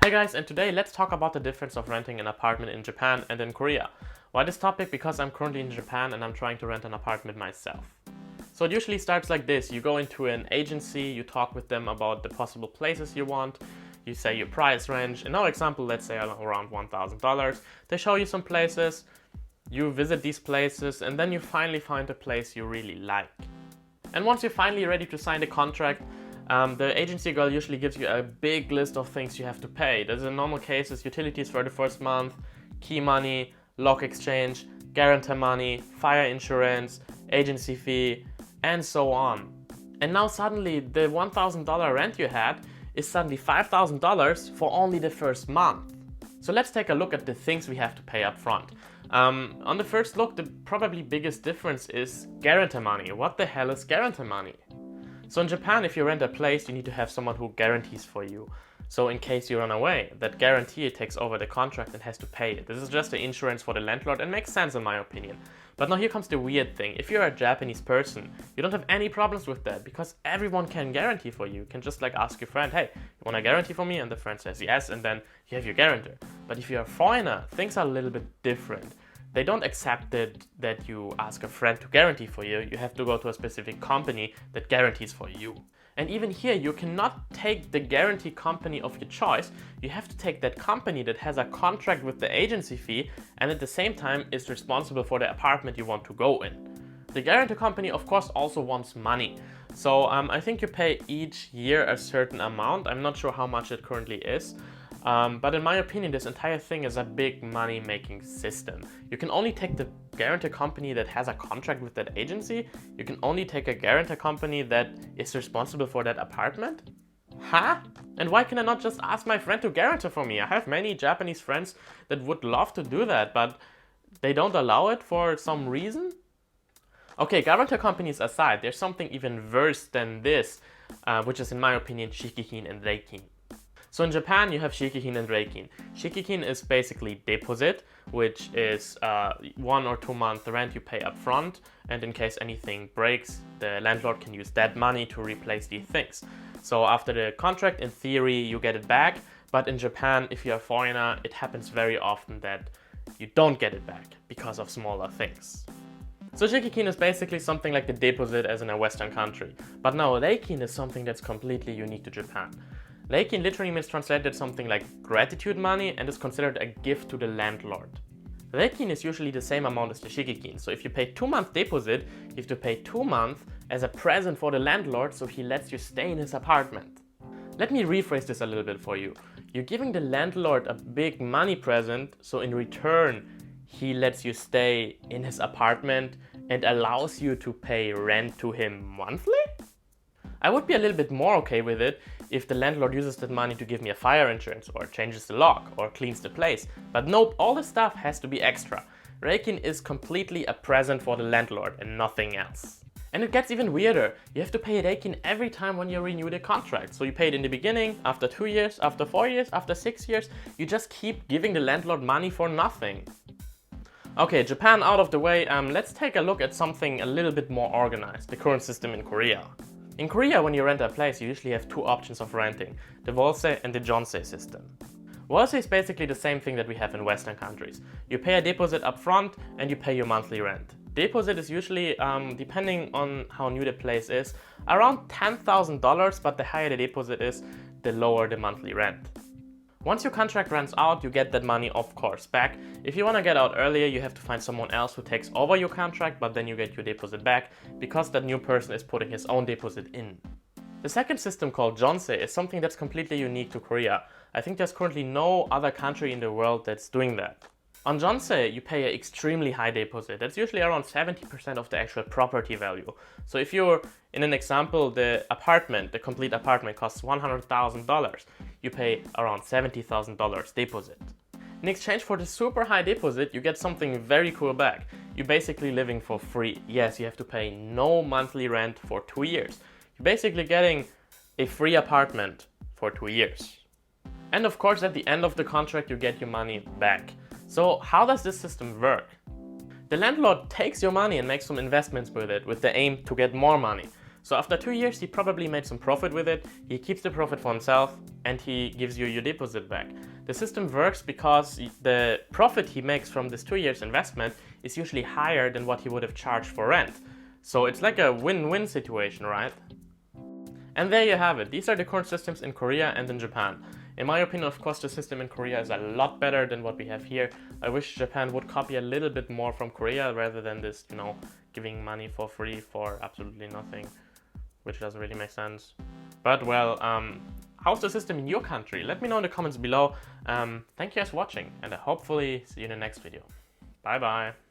Hey guys, and today let's talk about the difference of renting an apartment in Japan and in Korea. Why this topic? Because I'm currently in Japan and I'm trying to rent an apartment myself. So it usually starts like this. You go into an agency, you talk with them about the possible places you want, you say your price range. In our example, let's say around $1,000. They show you some places, you visit these places, and then you finally find a place you really like. And once you're finally ready to sign the contract, the agency girl usually gives you a big list of things you have to pay. There's in normal cases utilities for the first month, key money, lock exchange, guarantee money, fire insurance, agency fee, and so on. And now suddenly the $1,000 rent you had is suddenly $5,000 for only the first month. So let's take a look at the things we have to pay up front. On the first look, the probably biggest difference is guarantee money. What the hell is guarantee money? So in Japan, if you rent a place, you need to have someone who guarantees for you. So in case you run away, that guarantee takes over the contract and has to pay it. This is just the insurance for the landlord and makes sense in my opinion. But now here comes the weird thing. If you're a Japanese person, you don't have any problems with that because everyone can guarantee for you. You can just ask your friend, hey, you want to guarantee for me? And the friend says yes, and then you have your guarantor. But if you're a foreigner, things are a little bit different. They don't accept it that you ask a friend to guarantee for you. You have to go to a specific company that guarantees for you. And even here, you cannot take the guarantee company of your choice. You have to take that company that has a contract with the agency fee and at the same time is responsible for the apartment you want to go in. The guarantee company, of course, also wants money. So I think you pay each year a certain amount. I'm not sure how much it currently is. But in my opinion, this entire thing is a big money-making system. You can only take the guarantee company that has a contract with that agency. You can only take a guarantee company that is responsible for that apartment. Huh? And why can I not just ask my friend to guarantee for me? I have many Japanese friends that would love to do that, but they don't allow it for some reason? Okay, guarantee companies aside, there's something even worse than this, which is in my opinion Shikihin and Reikin. So in Japan, you have Shikihin and Reikin. Shikihin is basically deposit, which is 1 or 2 month rent you pay up front, and in case anything breaks, the landlord can use that money to replace these things. So after the contract, in theory, you get it back, but in Japan, if you're a foreigner, it happens very often that you don't get it back because of smaller things. So Shikihin is basically something like the deposit as in a Western country, but now Reikin is something that's completely unique to Japan. Reikin literally means translated something like gratitude money and is considered a gift to the landlord. Reikin is usually the same amount as the Shikihin, so if you pay 2 month deposit, you have to pay 2 months as a present for the landlord so he lets you stay in his apartment. Let me rephrase this a little bit for you. You're giving the landlord a big money present, so in return he lets you stay in his apartment and allows you to pay rent to him monthly? I would be a little bit more okay with it if the landlord uses that money to give me a fire insurance or changes the lock or cleans the place. But nope, all the stuff has to be extra. Reikin is completely a present for the landlord and nothing else. And it gets even weirder. You have to pay Reikin every time when you renew the contract. So you pay it in the beginning, after 2 years, after 4 years, after 6 years. You just keep giving the landlord money for nothing. Okay, Japan out of the way, let's take a look at something a little bit more organized, the current system in Korea. In Korea, when you rent a place, you usually have 2 options of renting, the Wolse and the Jeonse system. Wolse is basically the same thing that we have in Western countries. You pay a deposit up front and you pay your monthly rent. Deposit is usually, depending on how new the place is, around $10,000, but the higher the deposit is, the lower the monthly rent. Once your contract runs out, you get that money, of course, back. If you want to get out earlier, you have to find someone else who takes over your contract, but then you get your deposit back because that new person is putting his own deposit in. The second system, called Jeonse, is something that's completely unique to Korea. I think there's currently no other country in the world that's doing that. On Jeonse, you pay an extremely high deposit. That's usually around 70% of the actual property value. So if you're, in an example, the complete apartment costs $100,000, you pay around $70,000 deposit. In exchange for the super high deposit, you get something very cool back. You're basically living for free. Yes, you have to pay no monthly rent for 2 years. You're basically getting a free apartment for 2 years. And of course, at the end of the contract, you get your money back. So how does this system work? The landlord takes your money and makes some investments with it with the aim to get more money. So after 2 years, he probably made some profit with it, he keeps the profit for himself, and he gives you your deposit back. The system works because the profit he makes from this 2 years investment is usually higher than what he would have charged for rent. So it's like a win-win situation, right? And there you have it. These are the current systems in Korea and in Japan. In my opinion, of course, the system in Korea is a lot better than what we have here. I wish Japan would copy a little bit more from Korea rather than this, giving money for free for absolutely nothing, which doesn't really make sense. But well, how's the system in your country? Let me know in the comments below. Thank you guys for watching, and I hopefully see you in the next video. Bye bye.